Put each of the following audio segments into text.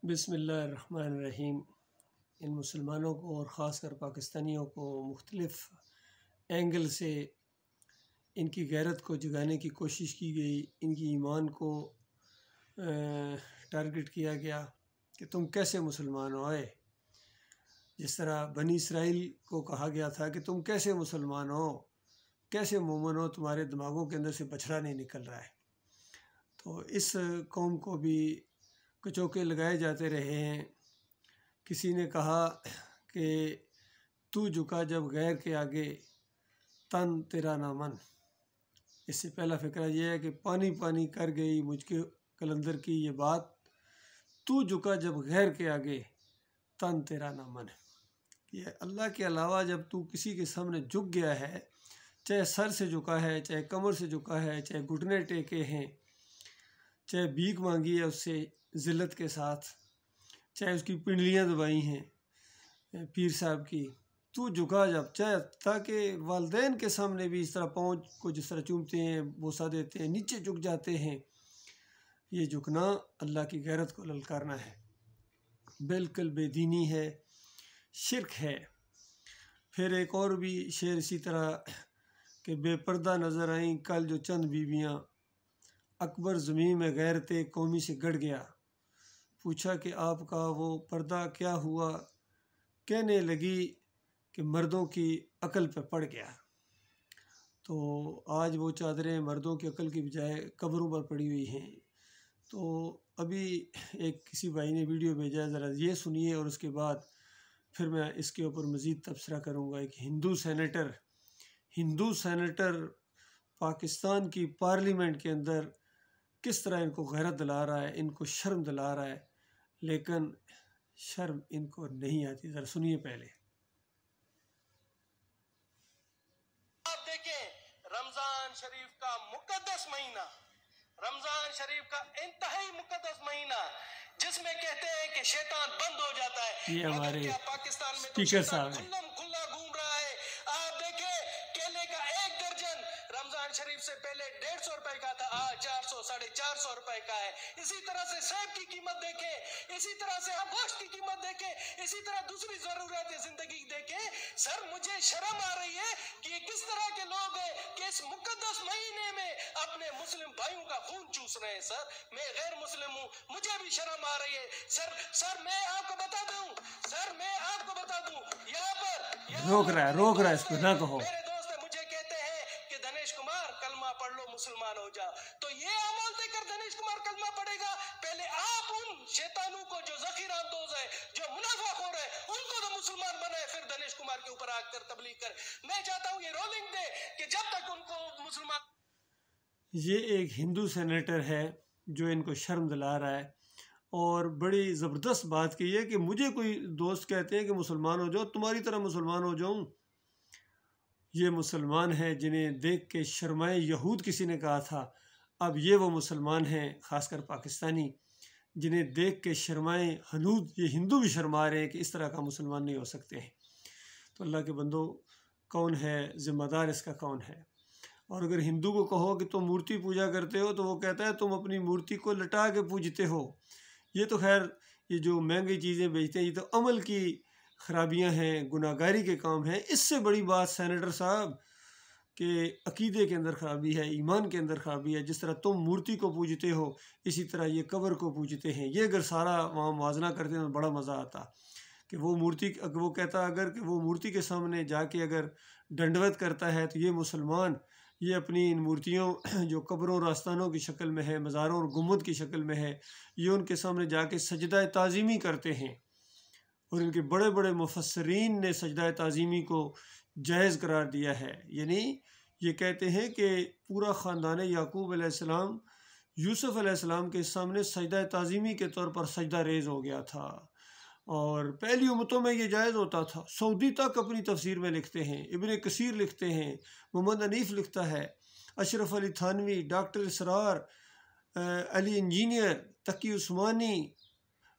بسم اللہ الرحمن الرحیم۔ ان مسلمانوں کو اور خاص کر پاکستانیوں کو مختلف اینگل سے ان کی غیرت کو جگانے کی کوشش کی گئی، ان کی ایمان کو ٹارگٹ کیا گیا کہ تم کیسے مسلمان ہو آئے، جس طرح بنی اسرائیل کو کہا گیا تھا کہ تم کیسے مسلمان ہو، کیسے مومن ہو، تمہارے دماغوں کے اندر سے بچھڑا نہیں نکل رہا ہے۔ تو اس قوم کو بھی کچوکے لگائے جاتے رہے ہیں۔ کسی نے کہا کہ تو جھکا جب غیر کے آگے تن تیرا نہ من۔ اس سے پہلا فقرہ یہ ہے کہ پانی پانی کر گئی مجھ کے قلندر کی یہ بات، تو جھکا جب غیر کے آگے تن تیرا نہ من۔ یہ اللہ کے علاوہ جب تو کسی کے سامنے جھک گیا ہے، چاہے سر سے جھکا ہے، چاہے کمر سے جھکا ہے، چاہے گھٹنے ٹیکے ہیں، چاہے بھیک مانگی ہے اس سے ذلت کے ساتھ، چاہے اس کی پنڈلیاں دبائی ہیں پیر صاحب کی، تو جھکا جب، چاہے تاکہ والدین کے سامنے بھی اس طرح پاؤں کو جس طرح چومتے ہیں، بوسہ دیتے ہیں، نیچے جھک جاتے ہیں۔ یہ جھکنا اللہ کی غیرت کو للکارنا ہے، بالکل بے دینی ہے، شرک ہے۔ پھر ایک اور بھی شعر اسی طرح کہ بے پردہ نظر آئیں کل جو چند بیویاں، اکبر زمین میں غیرت قومی سے گڑ گیا، پوچھا کہ آپ کا وہ پردہ کیا ہوا، کہنے لگی کہ مردوں کی عقل پہ پڑ گیا۔ تو آج وہ چادریں مردوں کی عقل کی بجائے قبروں پر پڑی ہوئی ہیں۔ تو ابھی ایک کسی بھائی نے ویڈیو بھیجا، ذرا یہ سنیے اور اس کے بعد پھر میں اس کے اوپر مزید تبصرہ کروں گا۔ ایک ہندو سینیٹر پاکستان کی پارلیمنٹ کے اندر کس طرح ان کو غیرت دلا رہا ہے، ان کو شرم دلا رہا ہے، لیکن شرم ان کو نہیں آتی۔ ذرا سنیے پہلے۔ آپ دیکھیں رمضان شریف کا مقدس مہینہ، رمضان شریف کا انتہائی مقدس مہینہ، جس میں کہتے ہیں کہ شیطان بند ہو جاتا ہے، یہ ہمارے مگر کیا پاکستان میں تو اسپیکر شیطان صاحب ہیں۔ کھلم کھلا گھوم رہا ہے۔ آپ دیکھیں کیلے کا ایک درجن رمضان شریف سے پہلے 150 روپے کا تھا، آج 400 450 روپے کا ہے۔ اسی طرح سے سیب کی قیمت دیکھیں، اسی طرح سے ہم گوشت کی قیمت دیکھیں، اسی طرح دوسری ضرورت زندگی دیکھیں۔ سر مجھے شرم آ رہی ہے کہ یہ کس طرح کے لوگ ہیں کہ اس مقدس مہینے میں اپنے مسلم بھائیوں کا خون چوس رہے ہیں۔ سر میں غیر مسلم ہوں، مجھے بھی شرم آ رہی ہے۔ سر میں آپ کو بتا دوں، یہاں پر روک رہا ہے اس کو نہ کہو۔ میرے دوست مجھے کہتے ہیں کہ دنیش کمار کلمہ پڑھ لو مسلمان ہو جا، تو یہ عمل دے کر دنیش کمار کلمہ پڑھے گا؟ پہلے آپ ان شیطانوں کو جو ذخیرہ اندوز ہے، جو منافع خور ہے، ان کو تو مسلمان بنائے، پھر دنیش کمار کے اوپر آ کر تبلیغ کر۔ میں چاہتا ہوں یہ رولنگ دے کہ جب تک ان کو مسلمان۔ یہ ایک ہندو سینیٹر ہے جو ان کو شرم دلا رہا ہے، اور بڑی زبردست بات کی ہے کہ مجھے کوئی دوست کہتے ہیں کہ مسلمان ہو جاؤ، تمہاری طرح مسلمان ہو جاؤں۔ یہ مسلمان ہیں جنہیں دیکھ کے شرمائے یہود کسی نے کہا تھا، اب یہ وہ مسلمان ہیں، خاص کر پاکستانی، جنہیں دیکھ کے شرمائے ہنود، یہ ہندو بھی شرما رہے ہیں کہ اس طرح کا مسلمان نہیں ہو سکتے ہیں۔ تو اللہ کے بندو، کون ہے ذمہ دار اس کا، کون ہے؟ اور اگر ہندو کو کہو کہ تم مورتی پوجا کرتے ہو تو وہ کہتا ہے تم اپنی مورتی کو لٹا کے پوجتے ہو۔ یہ تو خیر، یہ جو مہنگی چیزیں بیچتے ہیں یہ تو عمل کی خرابیاں ہیں، گناہ گاری کے کام ہیں۔ اس سے بڑی بات سینیٹر صاحب کہ عقیدے کے اندر خرابی ہے، ایمان کے اندر خرابی ہے۔ جس طرح تم مورتی کو پوجتے ہو، اسی طرح یہ قبر کو پوجتے ہیں۔ یہ اگر سارا وہاں موازنہ کرتے ہیں تو بڑا مزہ آتا کہ وہ کہتا اگر کہ وہ مورتی کے سامنے جا کے اگر ڈنڈوت کرتا ہے تو یہ مسلمان، یہ اپنی ان مورتیوں جو قبروں اور آستانوں کی شکل میں ہے، مزاروں اور گنبد کی شکل میں ہے، یہ ان کے سامنے جا کے سجدہ تعظیمی کرتے ہیں۔ اور ان کے بڑے بڑے مفسرین نے سجدہ تعظیمی کو جائز قرار دیا ہے۔ یعنی یہ کہتے ہیں کہ پورا خاندان یعقوب علیہ السلام یوسف علیہ السلام کے سامنے سجدہ تعظیمی کے طور پر سجدہ ریز ہو گیا تھا، اور پہلی امتوں میں یہ جائز ہوتا تھا۔ سعودی تک اپنی تفسیر میں لکھتے ہیں، ابن کثیر لکھتے ہیں، محمد حنیف لکھتا ہے، اشرف علی تھانوی، ڈاکٹر اسرار علی انجینئر، تقی عثمانی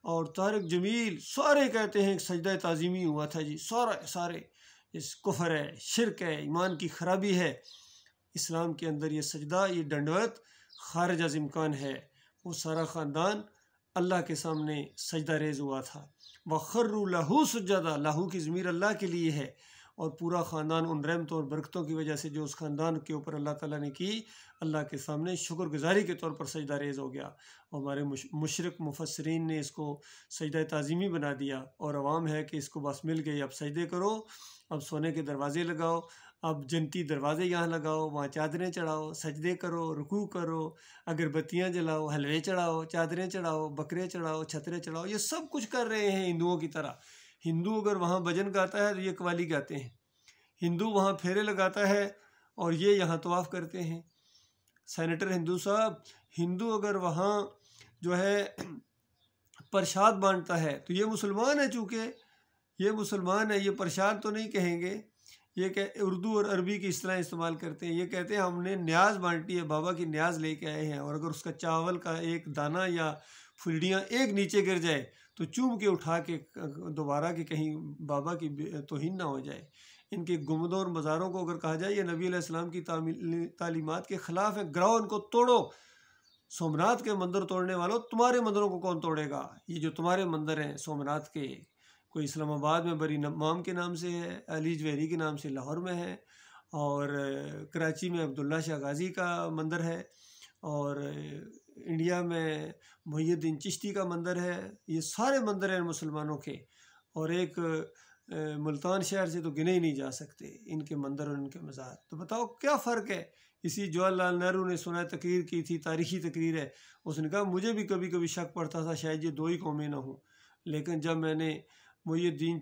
اور طارق جمیل، سارے کہتے ہیں کہ سجدہ تعظیمی ہوا تھا جی۔ سارے اس کفر ہے، شرک ہے، ایمان کی خرابی ہے۔ اسلام کے اندر یہ سجدہ، یہ ڈنڈوت خارج از امکان ہے۔ وہ سارا خاندان اللہ کے سامنے سجدہ ریز ہوا تھا۔ وَخَرُّوا لَهُ سُجَّدًا، لہو کی ضمیر اللہ کے لیے ہے، اور پورا خاندان ان رحمتوں اور برکتوں کی وجہ سے جو اس خاندان کے اوپر اللہ تعالیٰ نے کی، اللہ کے سامنے شکر گزاری کے طور پر سجدہ ریز ہو گیا۔ ہمارے مشرق مفسرین نے اس کو سجدہ تعظیمی بنا دیا، اور عوام ہے کہ اس کو بس مل گئی، اب سجدے کرو، اب سونے کے دروازے لگاؤ، اب جنتی دروازے یہاں لگاؤ، وہاں چادریں چڑھاؤ، سجدے کرو، رکوع کرو، اگربتیاں جلاؤ، حلوے چڑھاؤ، چادریں چڑھاؤ، بکرے چڑھاؤ، چھترے چڑھاؤ، یہ سب کچھ کر رہے ہیں ہندوؤں کی طرح۔ ہندو اگر وہاں بھجن گاتا ہے تو یہ قوالی گاتے ہیں، ہندو وہاں پھیرے لگاتا ہے اور یہ یہاں طواف کرتے ہیں۔ سینیٹر ہندو صاحب، ہندو اگر وہاں جو ہے پرشاد بانٹتا ہے تو یہ مسلمان ہے، چونکہ یہ مسلمان ہے، یہ پرشاد تو نہیں کہیں گے، یہ کہ اردو اور عربی کی اصطلاح استعمال کرتے ہیں، یہ کہتے ہیں ہم نے نیاز بانٹی ہے، بابا کی نیاز لے کے آئے ہیں، اور اگر اس کا چاول کا ایک دانہ یا پھلڑیاں ایک نیچے گر جائے تو چوم کے اٹھا کے دوبارہ کہ کہیں بابا کی توہین نہ ہو جائے۔ ان کے گنبدوں اور مزاروں کو اگر کہا جائے یہ نبی علیہ السلام کی تعلیمات کے خلاف ہے، گراؤ ان کو توڑو۔ سومناتھ کے مندر توڑنے والوں، تمہارے مندروں کو کون توڑے گا؟ یہ جو تمہارے مندر ہیں سومناتھ کے، کوئی اسلام آباد میں بری نمام کے نام سے ہے، علی جویری کے نام سے لاہور میں ہے، اور کراچی میں عبداللہ شاہ غازی کا مندر ہے، اور انڈیا میں محی الدین چشتی کا مندر ہے۔ یہ سارے مندر ہیں مسلمانوں کے، اور ایک ملتان شہر سے تو گنے ہی نہیں جا سکتے ان کے مندر اور ان کے مزار۔ تو بتاؤ کیا فرق ہے؟ اسی جواہر لال نہرو نے سنا تقریر کی تھی، تاریخی تقریر ہے، اس نے کہا مجھے بھی کبھی کبھی شک پڑتا تھا شاید یہ دو ہی قومیں نہ ہوں، لیکن جب میں نے محی الدین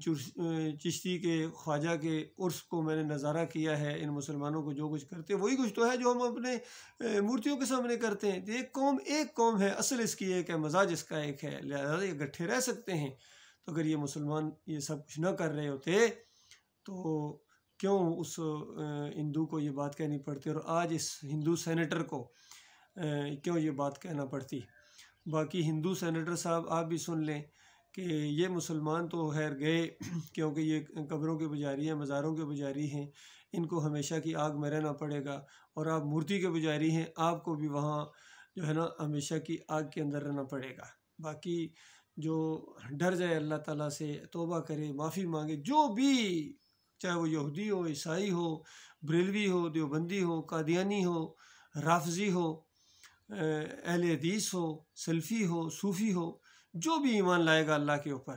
چشتی کے خواجہ کے عرس کو میں نے نظارہ کیا ہے، ان مسلمانوں کو جو کچھ کرتے وہی کچھ تو ہے جو ہم اپنے مورتیوں کے سامنے کرتے ہیں۔ ایک قوم ہے، اصل اس کی ایک ہے، مزاج اس کا ایک ہے، لہذا یہ گٹھے رہ سکتے ہیں۔ تو اگر یہ مسلمان یہ سب کچھ نہ کر رہے ہوتے تو کیوں اس ہندو کو یہ بات کہنی پڑتی، اور آج اس ہندو سینیٹر کو کیوں یہ بات کہنا پڑتی؟ باقی ہندو سینیٹر صاحب آپ بھی سن لیں کہ یہ مسلمان تو خیر گئے کیونکہ یہ قبروں کے پجاری ہیں، مزاروں کے پجاری ہیں، ان کو ہمیشہ کی آگ میں رہنا پڑے گا، اور آپ مورتی کے پجاری ہیں، آپ کو بھی وہاں جو ہے نا ہمیشہ کی آگ کے اندر رہنا پڑے گا۔ باقی جو ڈر جائے اللہ تعالیٰ سے، توبہ کرے، معافی مانگے، جو بھی چاہے وہ یہودی ہو، عیسائی ہو، بریلوی ہو، دیوبندی ہو، قادیانی ہو، رافضی ہو، اہل حدیث ہو، سلفی ہو، صوفی ہو، جو بھی ایمان لائے گا اللہ کے اوپر،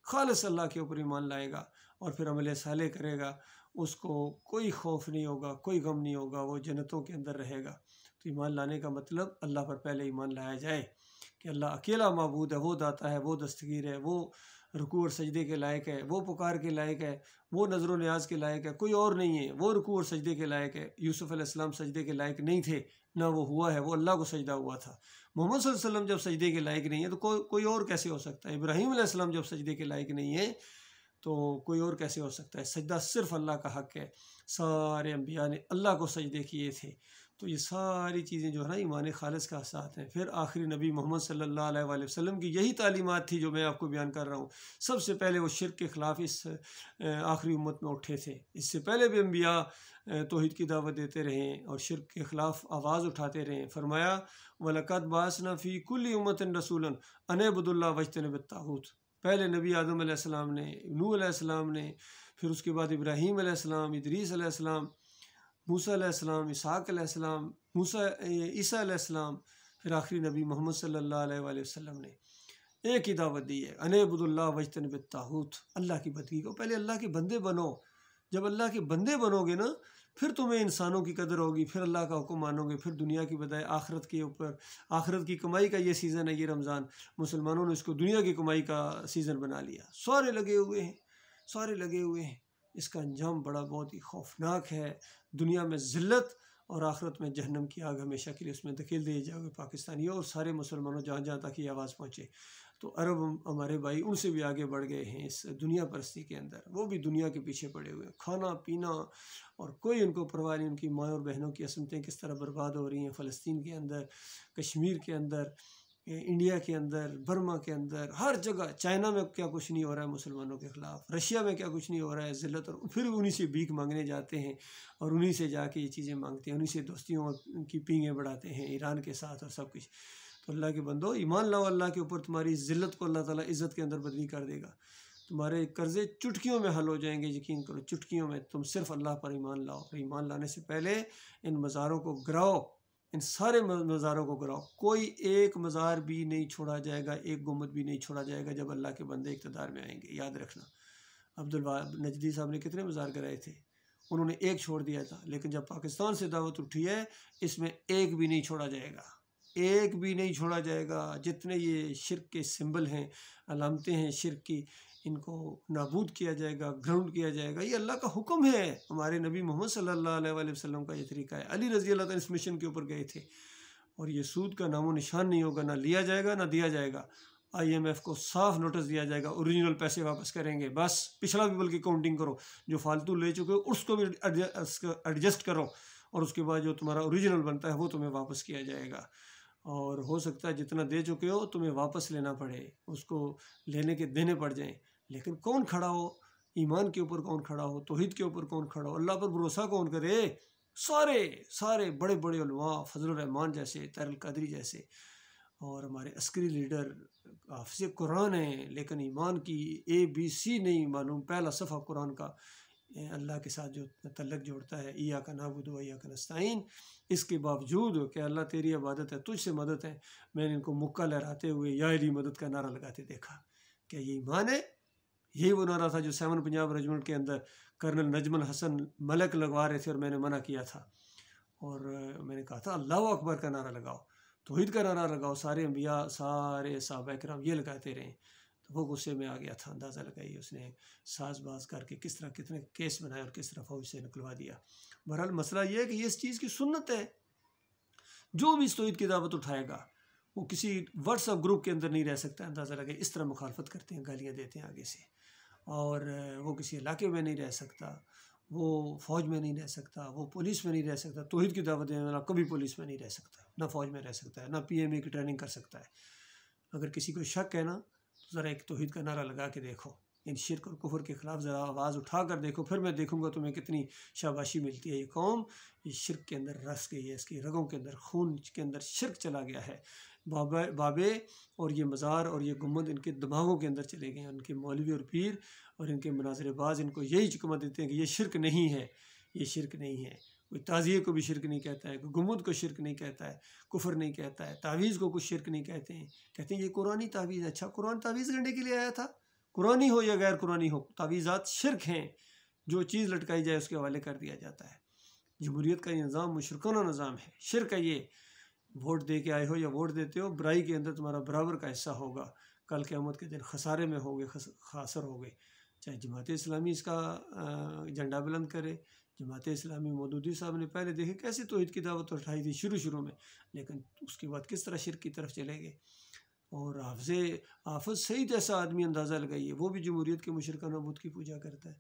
خالص اللہ کے اوپر ایمان لائے گا اور پھر عمل صالح کرے گا، اس کو کوئی خوف نہیں ہوگا، کوئی غم نہیں ہوگا، وہ جنتوں کے اندر رہے گا۔ تو ایمان لانے کا مطلب اللہ پر پہلے ایمان لایا جائے کہ اللہ اکیلا معبود ہے، وہ داتا ہے، وہ دستگیر ہے، وہ رکوع اور سجدے کے لائق ہے، وہ پکار کے لائق ہے، وہ نظر و نیاز کے لائق ہے، کوئی اور نہیں ہے، وہ رکوع اور سجدے کے لائق ہے۔ یوسف علیہ السلام سجدے کے لائق نہیں تھے، نہ وہ ہوا ہے، وہ اللہ کو سجدہ ہوا تھا۔ محمد صلی اللہ علیہ وسلم جب سجدے کے لائق نہیں ہے تو کوئی اور کیسے ہو سکتا ہے؟ ابراہیم علیہ السلام جب سجدے کے لائق نہیں ہے تو کوئی اور کیسے ہو سکتا ہے؟ سجدہ صرف اللہ کا حق ہے، سارے انبیاء نے اللہ کو سجدے کیے تھے۔ تو یہ ساری چیزیں جو ہے نا ایمان خالص کا ساتھ ہیں۔ پھر آخری نبی محمد صلی اللہ علیہ وآلہ وسلم کی یہی تعلیمات تھی جو میں آپ کو بیان کر رہا ہوں۔ سب سے پہلے وہ شرک کے خلاف اس آخری امت میں اٹھے تھے، اس سے پہلے بھی انبیاء توحید کی دعوت دیتے رہے اور شرک کے خلاف آواز اٹھاتے رہے۔ فرمایا وَلَقَدْ بَعَثْنَا فِي كُلِّ أُمَّةٍ رَسُولًا أَنِ اعْبُدُوا اللَّهَ وَاجْتَنِبُوا الطَّاغُوتَ۔ پہلے نبی آدم علیہ السلام نے، نوح علیہ السلام نے، پھر اس کے بعد ابراہیم علیہ السلام، ادریس علیہ السلام، موسیٰ علیہ السلام، اسحاق علیہ السلام، عیسیٰ علیہ السلام، پھر آخری نبی محمد صلی اللہ علیہ وآلہ وسلم نے ایک ہی دعوت دی ہے، أَنِ اعْبُدُوا اللَّهَ وَاجْتَنِبُوا الطَّاغُوتَ، اللہ کی بندگی کو۔ پہلے اللہ کے بندے بنو، جب اللہ کے بندے بنو گے نا پھر تمہیں انسانوں کی قدر ہوگی، پھر اللہ کا حکم مانو گے، پھر دنیا کی بجائے آخرت کے اوپر، آخرت کی کمائی کا یہ سیزن ہے، یہ رمضان، مسلمانوں نے اس کو دنیا کی کمائی کا سیزن بنا لیا، سارے لگے ہوئے ہیں، سارے لگے ہوئے ہیں۔ اس کا انجام بڑا بہت ہی خوفناک ہے، دنیا میں ذلت اور آخرت میں جہنم کی آگ ہمیشہ کے لیے اس میں دھکیل دیے جاؤ گے پاکستانیوں اور سارے مسلمانوں جہاں جہاں تک یہ آواز پہنچے۔ تو عرب ہمارے بھائی ان سے بھی آگے بڑھ گئے ہیں اس دنیا پرستی کے اندر، وہ بھی دنیا کے پیچھے پڑے ہوئے ہیں، کھانا پینا اور کوئی ان کو پرواہ نہیں، ان کی ماں اور بہنوں کی عصمتیں کس طرح برباد ہو رہی ہیں فلسطین کے اندر، کشمیر کے اندر، انڈیا کے اندر، برما کے اندر، ہر جگہ، چائنا میں کیا کچھ نہیں ہو رہا ہے مسلمانوں کے خلاف، رشیا میں کیا کچھ نہیں ہو رہا ہے، ذلت، اور پھر انہی سے بھیک مانگنے جاتے ہیں اور انہی سے جا کے یہ چیزیں مانگتے ہیں، انہی سے دوستیوں کی پینگیں بڑھاتے ہیں ایران کے ساتھ اور سب کچھ۔ تو اللہ کے بندو ایمان لاؤ اللہ کے اوپر، تمہاری ذلت کو اللہ تعالیٰ عزت کے اندر بدلی کر دے گا، تمہارے قرضے چٹکیوں میں حل ہو جائیں گے، یقین کرو چٹکیوں میں۔ تم صرف اللہ پر ایمان لاؤ، اور ایمان لانے سے پہلے ان مزاروں کو گراؤ، ان سارے مزاروں کو گراؤ، کوئی ایک مزار بھی نہیں چھوڑا جائے گا، ایک گنبد بھی نہیں چھوڑا جائے گا جب اللہ کے بندے اقتدار میں آئیں گے، یاد رکھنا۔ عبدالوہاب نجدی صاحب نے کتنے مزار گرائے تھے؟ انہوں نے ایک چھوڑ دیا تھا، لیکن جب پاکستان سے دعوت اٹھی ہے اس میں ایک بھی نہیں چھوڑا جائے گا، ایک بھی نہیں چھوڑا جائے گا۔ جتنے یہ شرک کے سمبل ہیں، علامتیں ہیں شرک کی، ان کو نابود کیا جائے گا، گراؤنڈ کیا جائے گا۔ یہ اللہ کا حکم ہے، ہمارے نبی محمد صلی اللہ علیہ وآلہ وسلم کا یہ طریقہ ہے۔ علی رضی اللہ تعالیٰ اس مشن کے اوپر گئے تھے، اور یہ سود کا نام و نشان نہیں ہوگا، نہ لیا جائے گا نہ دیا جائے گا۔ IMF کو صاف نوٹس دیا جائے گا، اوریجنل پیسے واپس کریں گے، بس پچھلا بھی بلکہ کاؤنٹنگ کرو، جو فالتو لے چکے ہو اس کو بھی ایڈجسٹ کرو، اور اس کے بعد جو تمہارا اوریجنل بنتا ہے وہ تمہیں واپس کیا جائے گا۔ اور ہو سکتا ہے جتنا دے چکے ہو تمہیں واپس لینا پڑے، اس کو لینے کے دینے پڑ جائیں، لیکن کون کھڑا ہو؟ ایمان کے اوپر کون کھڑا ہو؟ توحید کے اوپر کون کھڑا ہو؟ اللہ پر بھروسہ کون کرے؟ سارے بڑے بڑے علماء، فضل الرحمان جیسے، طاہر القادری جیسے، اور ہمارے عسکری لیڈر حافظ قرآن ہیں، لیکن ایمان کی ABC نہیں معلوم، پہلا صفحہ قرآن کا اللہ کے ساتھ جو تعلق جوڑتا ہے، ایاک نعبد و ایاک نستعین، اس کے باوجود کہ اللہ تیری عبادت ہے، تجھ سے مدد ہے، میں نے ان کو مکہ لہراتے ہوئے یا علی مدد کا نعرہ لگاتے دیکھا۔ کیا یہ ایمان ہے؟ یہی وہ نعرہ تھا جو 7 پنجاب ریجمنٹ کے اندر کرنل نجم الحسن ملک لگوا رہے تھے، اور میں نے منع کیا تھا، اور میں نے کہا تھا اللہ اکبر کا نعرہ لگاؤ، توحید کا نعرہ لگاؤ، سارے انبیاء، سارے صحابہ کرام یہ لگاتے رہے، تو وہ غصے میں آ گیا تھا۔ اندازہ لگائی اس نے ساز باز کر کے کس طرح کتنے کیس بنائے اور کس طرح فوج سے نکلوا دیا۔ بہرحال مسئلہ یہ ہے کہ یہ اس چیز کی سنت ہے، جو بھی اس توحید کی دعوت اٹھائے گا وہ کسی واٹس ایپ گروپ کے اندر نہیں رہ سکتا۔ اندازہ لگائے اس طرح مخالفت کرتے ہیں، گالیاں دیتے ہیں آگے سے، اور وہ کسی علاقے میں نہیں رہ سکتا، وہ فوج میں نہیں رہ سکتا، وہ پولیس میں نہیں رہ سکتا۔ توحید کی دعوت دینے والا کبھی پولیس میں نہیں رہ سکتا، نہ فوج میں رہ سکتا ہے، نہ PMA کی ٹریننگ کر سکتا ہے۔ اگر کسی کو شک ہے نا تو ذرا ایک توحید کا نعرہ لگا کے دیکھو، ان شرک اور کفر کے خلاف ذرا آواز اٹھا کر دیکھو، پھر میں دیکھوں گا تمہیں کتنی شاباشی ملتی ہے۔ یہ قوم یہ شرک کے اندر رس گئی ہے، اس کی رگوں کے اندر، خون کے اندر شرک چلا گیا ہے۔ بابے اور یہ مزار اور یہ گنبد ان کے دماغوں کے اندر چلے گئے ہیں۔ ان کے مولوی اور پیر اور ان کے مناظر باز ان کو یہی چکمہ دیتے ہیں کہ یہ شرک نہیں ہے، یہ شرک نہیں ہے۔ کوئی تعزیے کو بھی شرک نہیں کہتا ہے، کوئی گنبد کو شرک نہیں کہتا ہے، کفر نہیں کہتا ہے، تعویذ کو کچھ شرک نہیں کہتے ہیں، کہتے ہیں یہ قرآنی تعویذ ہے۔ اچھا، قرآن تعویذ کرنے کے لیے آیا تھا؟ قرآنی ہو یا غیر قرآنی ہو، تعویذات شرک ہیں، جو چیز لٹکائی جائے اس کے حوالے کر دیا جاتا ہے۔ جمہوریت کا یہ نظام مشرکانہ نظام ہے، شرک ہے یہ۔ ووٹ دے کے آئے ہو یا ووٹ دیتے ہو، برائی کے اندر تمہارا برابر کا حصہ ہوگا، کل قیامت کے دن خسارے میں ہوگے، خاسر ہوگے۔ چاہے جماعت اسلامی اس کا جھنڈا بلند کرے، جماعت اسلامی مودودی صاحب نے پہلے دیکھے کیسے توحید کی دعوت اٹھائی تھی شروع میں، لیکن اس کے بعد کس طرح شرک کی طرف چلے گئے۔ اور حافظ سعید ایسا آدمی، اندازہ لگائیے، وہ بھی جمہوریت کے مشرکانہ بت کی پوجا کرتا ہے،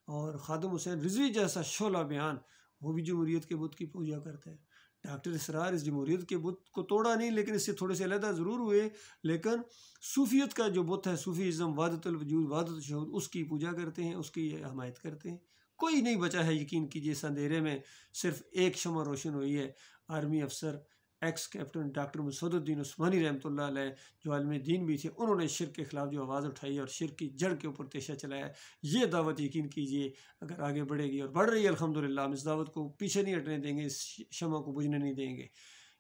اور خادم حسین رضوی جیسا شعلہ بیان، وہ بھی جمہوریت کے بت کی پوجا کرتا ہے۔ ڈاکٹر اسرار اس جمہوریت کے بت کو توڑا نہیں، لیکن اس سے تھوڑے سے علیحدہ ضرور ہوئے، لیکن صوفیت کا جو بت ہے، صوفیزم، وحدت الوجود، وحدت الشہود، اس کی پوجا کرتے ہیں، اس کی حمایت کرتے ہیں۔ کوئی نہیں بچا ہے، یقین کیجیے، اس اندھیرے میں صرف ایک شمع روشن ہوئی ہے، آرمی افسر ایکس کیپٹن ڈاکٹر مسعود الدین عثمانی رحمۃ اللہ علیہ، جو عالم دین بھی تھے، انہوں نے شرک کے خلاف جو آواز اٹھائی اور شرک کی جڑ کے اوپر تیشہ چلایا، یہ دعوت یقین کیجیے اگر آگے بڑھے گی، اور بڑھ رہی ہے الحمدللہ، ہم اس دعوت کو پیچھے نہیں ہٹنے دیں گے، اس شمع کو بجھنے نہیں دیں گے،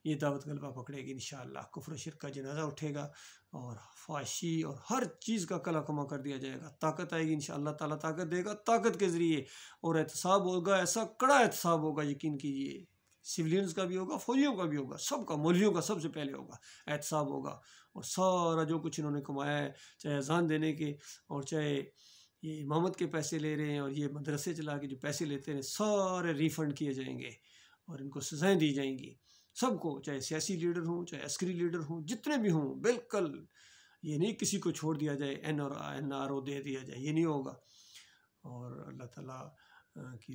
یہ دعوت غلبہ پکڑے گی انشاءاللہ۔ کفر و شرک کا جنازہ اٹھے گا، اور فحاشی اور ہر چیز کا کلا کما کر دیا جائے گا۔ طاقت آئے گی انشاءاللہ، تعالیٰ طاقت دے گا، طاقت کے ذریعے، اور احتساب ہوگا، ایسا کڑا احتساب ہوگا، یقین کیجیے، سولینز کا بھی ہوگا، فوجیوں کا بھی ہوگا، سب کا، مولویوں کا سب سے پہلے ہوگا، احتساب ہوگا، اور سارا جو کچھ انہوں نے کمایا ہے، چاہے اذان دینے کے، اور چاہے یہ امامت کے پیسے لے رہے ہیں، اور یہ مدرسے چلا کے جو پیسے لیتے ہیں، سارے ریفنڈ کیے جائیں گے، اور ان کو سزائیں دی جائیں گی، سب کو، چاہے سیاسی لیڈر ہوں، چاہے عسکری لیڈر ہوں، جتنے بھی ہوں، بالکل یہ نہیں کسی کو چھوڑ دیا جائے، NRO دے دیا جائے، یہ نہیں ہوگا۔ اور اللہ تعالیٰ کی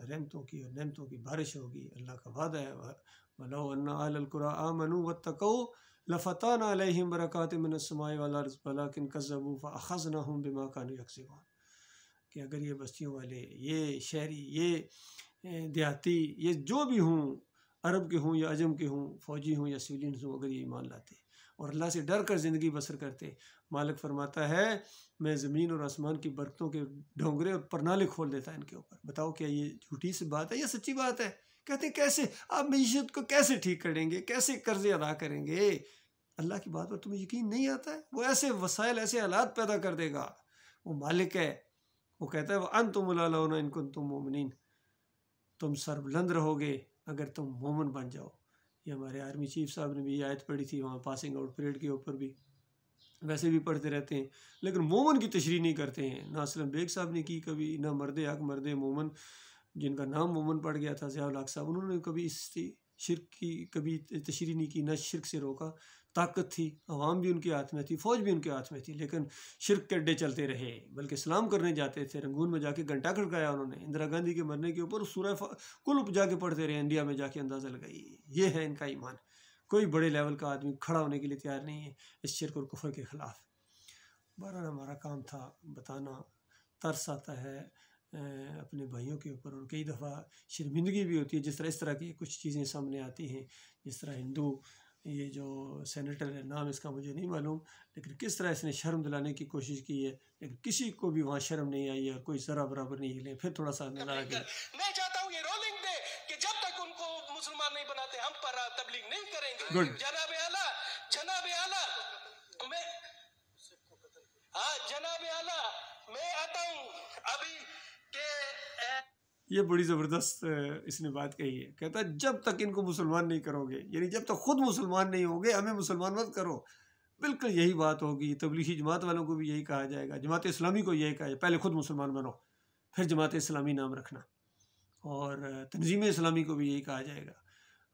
رحمتوں کی اور نعمتوں کی بارش ہوگی، اللہ کا وعدہ ہے، وَلَوْ أَنَّ أَهْلَ الْقُرَىٰ آمَنُوا وَاتَّقَوْا لَفَتَحْنَا عَلَيْهِمْ بَرَكَاتٍ مِّنَ السَّمَاءِ وَالْأَرْضِ وَلَٰكِن كَذَّبُوا فَأَخَذْنَاهُم بِمَا كَانُوا يَكْسِبُونَ۔ کہ اگر یہ بستیوں والے، یہ شہری، یہ دیہاتی، یہ جو بھی ہوں، عرب کے ہوں یا عجم کے ہوں، فوجی ہوں یا سویلینز ہوں، اگر یہ ایمان لاتے اور اللہ سے ڈر کر زندگی بسر کرتے، مالک فرماتا ہے میں زمین اور آسمان کی برکتوں کے ڈھونگرے اور پرنالے کھول دیتا ہے ان کے اوپر۔ بتاؤ کیا یہ جھوٹی سی بات ہے یا سچی بات ہے؟ کہتے ہیں کیسے آپ معیشت کو کیسے ٹھیک کریں گے، کیسے قرضے ادا کریں گے؟ اللہ کی بات پر تمہیں یقین نہیں آتا ہے؟ وہ ایسے وسائل، ایسے حالات پیدا کر دے گا، وہ مالک ہے۔ وہ کہتا ہے وَأَنْتُمُ الْأَعْلَوْنَ إِن كُنتُم مُؤْمِنِينَ، تم سربلند رہو گے اگر تم مومن بن جاؤ۔ یہ ہمارے آرمی چیف صاحب نے بھی یہ آیت پڑھی تھی وہاں پاسنگ آؤٹ پریڈ کے اوپر بھی، ویسے بھی پڑھتے رہتے ہیں لیکن مومن کی تشریح نہیں کرتے ہیں۔ نہ اسلم بیگ صاحب نے کی کبھی، نہ مرد حق مرد مومن جن کا نام مومن پڑ گیا تھا ضیاء الحق صاحب، انہوں نے کبھی اس شرک کی کبھی تشریح نہیں کی، نہ شرک سے روکا۔ طاقت تھی، عوام بھی ان کے ہاتھ میں تھی، فوج بھی ان کے ہاتھ میں تھی، لیکن شرک کے اڈے چلتے رہے، بلکہ اسلام کرنے جاتے تھے۔ رنگون میں جا کے گھنٹہ کھڑکایا انہوں نے، اندرا گاندھی کے مرنے کے اوپر سورہ کلب جا کے پڑھتے رہے، انڈیا میں جا کے اندازہ لگائی۔ یہ ہے ان کا ایمان۔ کوئی بڑے لیول کا آدمی کھڑا ہونے کے لیے تیار نہیں ہے اس شرک اور کفر کے خلاف۔ بہرحال ہمارا کام تھا بتانا۔ ترس آتا ہے اپنے بھائیوں کے اوپر، اور کئی دفعہ شرمندگی بھی ہوتی ہے جس طرح اس طرح کی کچھ چیزیں سامنے آتی ہیں، جس طرح ہندو یہ جو سینیٹر ہے، نام اس کا مجھے نہیں معلوم، لیکن کس طرح اس نے شرم دلانے کی کوشش کی ہے، لیکن کسی کو بھی وہاں شرم نہیں آئی ہے اور کوئی ذرا برابر نہیں ہلے۔ پھر تھوڑا سا نظارہ کیا، میں چاہتا ہوں یہ رولنگ دے کہ جب تک ان کو مسلمان نہیں بناتے ہم پر تبلیغ نہیں کریں گے۔ گڈ، جناب اعلیٰ میں آتا ہوں ابھی کہ یہ بڑی زبردست اس نے بات کہی ہے۔ کہتا ہے جب تک ان کو مسلمان نہیں کرو گے، یعنی جب تک خود مسلمان نہیں ہوں گے ہمیں مسلمان مت کرو۔ بالکل یہی بات ہوگی، تبلیغی جماعت والوں کو بھی یہی کہا جائے گا، جماعت اسلامی کو یہی کہا جائے، پہلے خود مسلمان بنو پھر جماعت اسلامی نام رکھنا، اور تنظیم اسلامی کو بھی یہی کہا جائے گا،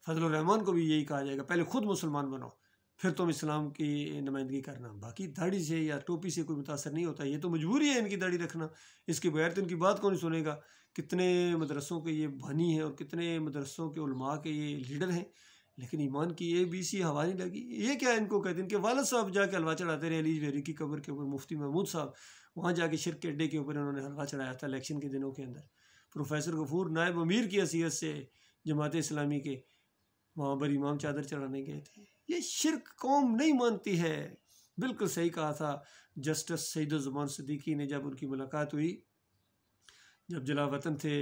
فضل الرحمان کو بھی یہی کہا جائے گا پہلے خود مسلمان بنو پھر تم اسلام کی نمائندگی کرنا۔ باقی داڑھی سے یا ٹوپی سے کوئی متاثر نہیں ہوتا، یہ تو مجبوری ہے ان کی داڑھی رکھنا، اس کے بغیر تو ان کی بات کون سنے گا۔ کتنے مدرسوں کے یہ بانی ہیں اور کتنے مدرسوں کے علماء کے یہ لیڈر ہیں، لیکن ایمان کی ABC ہوا نہیں لگی۔ یہ کیا ان کو کہتے ہیں، ان کے والد صاحب جا کے حلوہ چڑھاتے رہے علی ویری کی قبر کے اوپر، مفتی محمود صاحب، وہاں جا کے شرک کے اڈے کے اوپر انہوں نے حلوہ چڑھایا تھا الیکشن کے دنوں کے اندر۔ پروفیسر غفور نائب امیر کی حیثیت سے جماعت اسلامی کے وہاں پر امام چادر چڑھانے گئے تھے۔ یہ شرک قوم نہیں مانتی ہے۔ بالکل صحیح کہا تھا جسٹس سعید الزمان صدیقی نے جب ان کی ملاقات ہوئی، جب جلا وطن تھے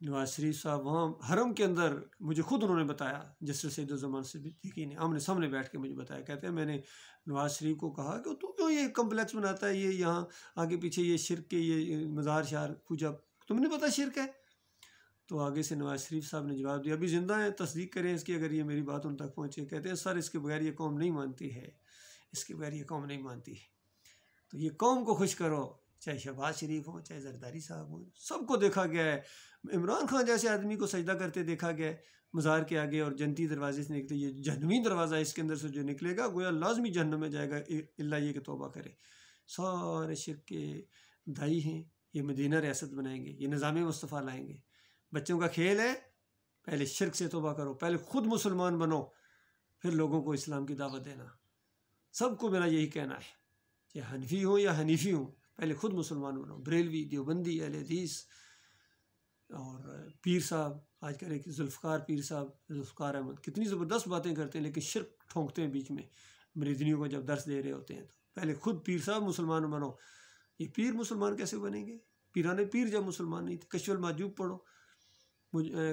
نواز شریف صاحب وہاں حرم کے اندر، مجھے خود انہوں نے بتایا، جسٹس سعید الزمان صدیقی نے آمنے سامنے بیٹھ کے مجھے بتایا، کہتے ہیں میں نے نواز شریف کو کہا کہ تو کیوں یہ کمپلیکس بناتا ہے، یہ یہاں آگے پیچھے یہ شرک کے یہ مزار شہر پوجا تم نے پتہ شرک ہے؟ تو آگے سے نواز شریف صاحب نے جواب دیا، ابھی زندہ ہیں، تصدیق کریں اس کی اگر یہ میری بات ان تک پہنچے۔ کہتے ہیں سر اس کے بغیر یہ قوم نہیں مانتی ہے، اس کے بغیر یہ قوم نہیں مانتی ہے، تو یہ قوم کو خوش کرو، چاہے شہباز شریف ہوں، چاہے زرداری صاحب ہوں، سب کو دیکھا گیا ہے۔ عمران خان جیسے آدمی کو سجدہ کرتے دیکھا گیا ہے مزار کے آگے، اور جنتی دروازے سے نکلے، یہ جہنمی دروازہ اس کے اندر سے جو نکلے گا گویا لازمی جہنم میں جائے گا، اللہ یہ کہ توبہ کرے۔ سارے شرک کے دائی ہیں، یہ مدینہ ریاست بنائیں گے، یہ نظام مصطفیٰ لائیں گے۔ بچوں کا کھیل ہے، پہلے شرک سے توبہ کرو، پہلے خود مسلمان بنو، پھر لوگوں کو اسلام کی دعوت دینا۔ سب کو میرا یہی کہنا ہے، چاہے حنفی ہوں یا حنیفی ہوں، پہلے خود مسلمان بنو۔ بریلوی، دیوبندی، اہل حدیث اور پیر صاحب، آج کل ایک ذوالفقار پیر صاحب، ذوالفقار احمد، کتنی زبردست باتیں کرتے ہیں لیکن شرک ٹھونکتے ہیں بیچ میں مریدنیوں کو جب درس دے رہے ہوتے ہیں۔ تو پہلے خود پیر صاحب مسلمان بنو۔ یہ پیر مسلمان کیسے بنیں گے؟ پیران پیر جب مسلمان نہیں تھے۔ کشف المحجوب پڑھو،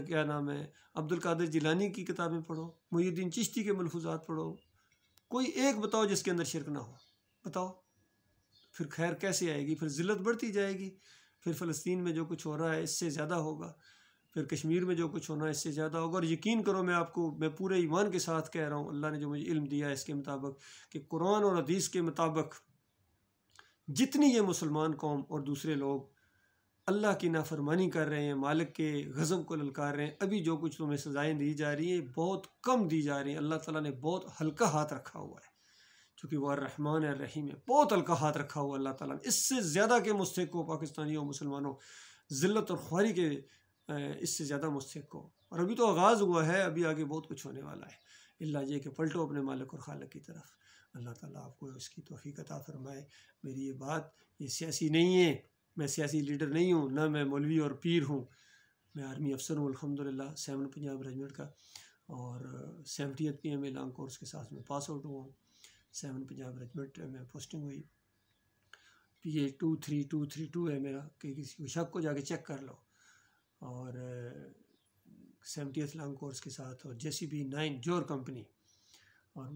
کیا نام ہے، عبد القادر جیلانی کی کتابیں پڑھو، محی الدین چشتی کے ملفوظات پڑھو، کوئی ایک بتاؤ جس کے اندر شرک نہ ہو، بتاؤ، پھر خیر کیسے آئے گی؟ پھر ذلت بڑھتی جائے گی۔ پھر فلسطین میں جو کچھ ہو رہا ہے اس سے زیادہ ہوگا، پھر کشمیر میں جو کچھ ہونا ہے اس سے زیادہ ہوگا۔ اور یقین کرو، میں پورے ایمان کے ساتھ کہہ رہا ہوں، اللہ نے جو مجھے علم دیا ہے اس کے مطابق، کہ قرآن اور حدیث کے مطابق جتنی یہ مسلمان قوم اور دوسرے لوگ اللہ کی نافرمانی کر رہے ہیں، مالک کے غضب کو للکار رہے ہیں، ابھی جو کچھ تمہیں سزائیں دی جا رہی ہیں بہت کم دی جا رہی ہیں۔ اللہ تعالیٰ نے بہت ہلکا ہاتھ رکھا ہوا ہے، چونکہ وہ الرحمن الرحیم ہے، بہت ہلکا ہاتھ رکھا ہوا اللہ تعالیٰ نے۔ اس سے زیادہ کے مستحق ہو پاکستانیوں مسلمانوں، ذلت اور خواری کے اس سے زیادہ مستحق ہو۔ اور ابھی تو آغاز ہوا ہے، ابھی آگے بہت کچھ ہونے والا ہے۔ اللہ یہ کہ پلٹو اپنے مالک اور خالق کی طرف۔ اللہ تعالیٰ آپ کو اس کی توفیق عطا فرمائے۔ میری یہ بات یہ سیاسی نہیں ہے، میں سیاسی لیڈر نہیں ہوں، نہ میں مولوی اور پیر ہوں، میں آرمی افسر ہوں الحمدللہ 7 پنجاب ریجمنٹ کا، اور 70th PMA لانگ کورس کے ساتھ میں پاس آؤٹ ہوا ہوں۔ 7 پنجاب ریجمنٹ میں پوسٹنگ ہوئی، PA 23232 ہے میرا، کہ کسی کو شک کو جا کے چیک کر لو، اور 70th لانگ کورس کے ساتھ، اور JCB 9 جوہر کمپنی، اور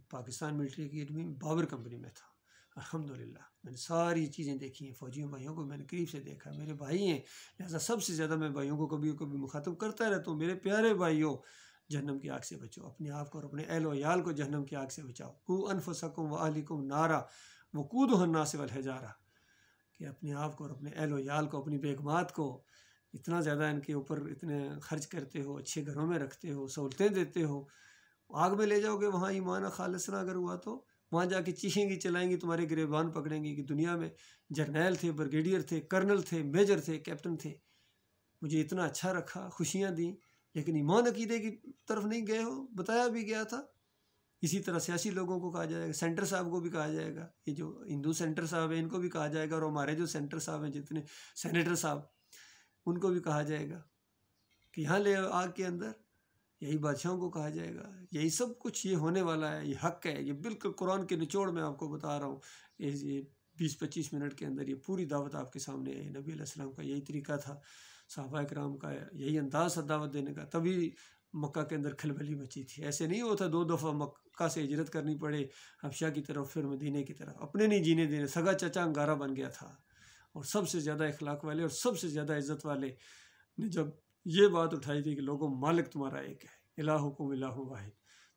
Pakistan military academy Babar company میں تھا۔ الحمدللہ میں نے ساری چیزیں دیکھی ہیں، فوجیوں بھائیوں کو میں نے قریب سے دیکھا، میرے بھائی ہیں، لہٰذا سب سے زیادہ میں بھائیوں کو کبھی کبھی مخاطب کرتا رہتا ہوں، میرے پیارے بھائیوں، جہنم کی آگ سے بچو، اپنے آپ کو اور اپنے اہل و عیال کو جہنم کی آگ سے بچاؤ۔ قوا انفسکم واہلیکم نارا وقودھا الناس والحجارہ، کہ اپنے آپ کو اور اپنے اہل و عیال کو، اپنی بیگمات کو اتنا زیادہ ان کے اوپر اتنے خرچ کرتے ہو، اچھے گھروں میں رکھتے ہو، سہولتیں دیتے ہو، آگ میں لے جاؤ گے، وہاں ایمان خالصنا اگر ہوا تو وہاں جا کے چیخیں گی، چلائیں گی، تمہارے گریبان پکڑیں گی کہ دنیا میں جرنیل تھے، بریگیڈیئر تھے، کرنل تھے، میجر تھے، کیپٹن تھے، مجھے اتنا اچھا رکھا، خوشیاں دیں، لیکن ایمان عقیدے کی طرف نہیں گئے ہو، بتایا بھی گیا تھا۔ اسی طرح سیاسی لوگوں کو کہا جائے گا، سینٹر صاحب کو بھی کہا جائے گا، یہ جو ہندو سینٹر صاحب ہیں ان کو بھی کہا جائے گا، اور ہمارے جو سینٹر صاحب ہیں جتنے سینیٹر صاحب، ان کو بھی کہا جائے گا کہ یہاں لے آگ کے اندر، یہی بادشاہوں کو کہا جائے گا، یہی سب کچھ یہ ہونے والا ہے، یہ حق ہے، یہ بالکل قرآن کے نچوڑ میں آپ کو بتا رہا ہوں، یہ 20-25 منٹ کے اندر یہ پوری دعوت آپ کے سامنے ہے۔ نبی علیہ السلام کا یہی طریقہ تھا، صحابہ کرام کا یہی انداز تھا دعوت دینے کا، تبھی مکہ کے اندر کھلبلی مچی تھی۔ ایسے نہیں ہوتا 2 دفعہ مکہ سے ہجرت کرنی پڑے حبشہ کی طرف، پھر مدینے کی طرف، اپنے نہیں جینے دینے، سگا چچا انگارہ بن گیا تھا۔ اور سب سے زیادہ اخلاق والے اور سب سے زیادہ عزت والے نے جب یہ بات اٹھائی تھی کہ لوگوں مالک تمہارا ایک ہے، الہکم الہ واحد،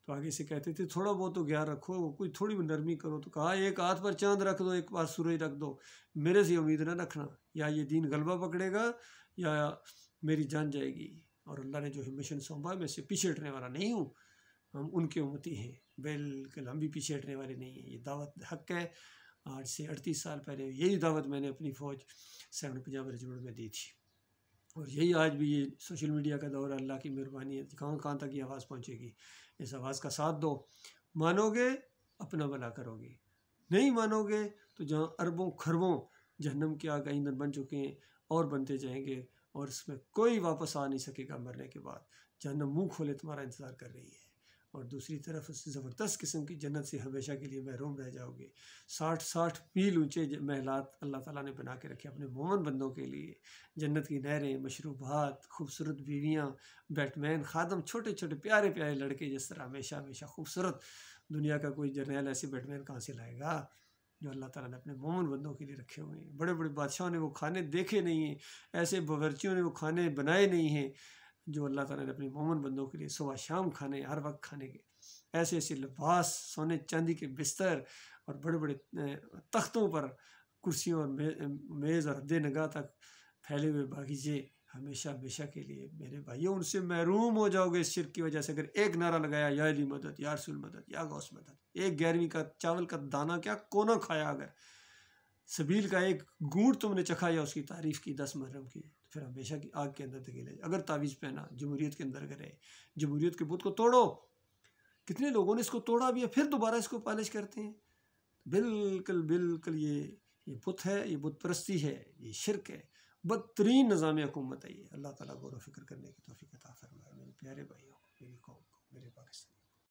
تو آگے سے کہتے تھے تھوڑا بہت تو گیار رکھو، کوئی تھوڑی نرمی کرو، تو کہا ایک ہاتھ پر چاند رکھ دو، ایک پاس سورج رکھ دو، میرے سے امید نہ رکھنا، یا یہ دین غلبہ پکڑے گا یا میری جان جائے گی۔ اور اللہ نے جو مشن سونپا، میں سے پیچھے ہٹنے والا نہیں ہوں، ہم ان کے امتی ہیں، بالکل ہم بھی پیچھے ہٹنے والے نہیں ہیں۔ یہ دعوت حق ہے، آج سے 38 سال پہلے یہی دعوت میں نے اپنی فوج 7 پنجاب ریجمنٹ میں دی تھی، اور یہی آج بھی، یہ سوشل میڈیا کا دور ہے، اللہ کی مہربانی ہے، کہاں کہاں تک یہ آواز پہنچے گی۔ اس آواز کا ساتھ دو، مانو گے اپنا بھلا کرو گے، نہیں مانو گے تو جہاں اربوں خربوں جہنم کی آگ ایندھن بن چکے ہیں اور بنتے جائیں گے، اور اس میں کوئی واپس آ نہیں سکے گا، مرنے کے بعد جہنم منہ کھولے تمہارا انتظار کر رہی ہے، اور دوسری طرف اس زبردست قسم کی جنت سے ہمیشہ کے لیے محروم رہ جاؤ گے۔ 60 میل اونچے محلات اللہ تعالیٰ نے بنا کے رکھے اپنے مومن بندوں کے لیے، جنت کی نہریں، مشروبات، خوبصورت بیویاں، بیٹ مین، خادم، چھوٹے چھوٹے پیارے پیارے لڑکے، جس طرح ہمیشہ خوبصورت، دنیا کا کوئی جرنیل ایسے بیٹ مین کہاں سے لائے گا جو اللہ تعالیٰ نے اپنے مومن بندوں کے لیے رکھے ہوئے ہیں۔ بڑے بڑے بادشاہوں نے وہ کھانے دیکھے نہیں ہیں، ایسے باورچیوں نے وہ کھانے بنائے نہیں ہیں جو اللہ تعالیٰ نے اپنے مومن بندوں کے لیے صبح شام کھانے، ہر وقت کھانے کے، ایسے ایسے لباس، سونے چاندی کے بستر، اور بڑے بڑے تختوں پر کرسیوں اور میز اور حد نگاہ تک پھیلے ہوئے باغیچے، ہمیشہ کے لیے۔ میرے بھائیوں، ان سے محروم ہو جاؤ گے اس شرک کی وجہ سے۔ اگر ایک نعرہ لگایا، یا علی مدد، یا رسول مدد، یا غوث مدد، ایک 11ویں کا چاول کا دانہ کیا کونا کھایا، اگر سبیل کا ایک گھونٹ تم نے چکھا یا اس کی تعریف کی 10 محرم کی، تو پھر ہمیشہ کی آگ کے اندر دھکیلے۔ اگر تعویذ پہنا، جمہوریت کے اندر گئے، جمہوریت کے بت کو توڑو، کتنے لوگوں نے اس کو توڑا بھی ہے، پھر دوبارہ اس کو پالش کرتے ہیں۔ بالکل یہ بت ہے، یہ بت پرستی ہے، یہ شرک ہے، بدترین نظام حکومت ہے یہ۔ اللہ تعالیٰ غور و فکر کرنے کی توفیق عطا فرمائے۔ میرے پیارے بھائیوں، میری قوم کو، میرے پاکستان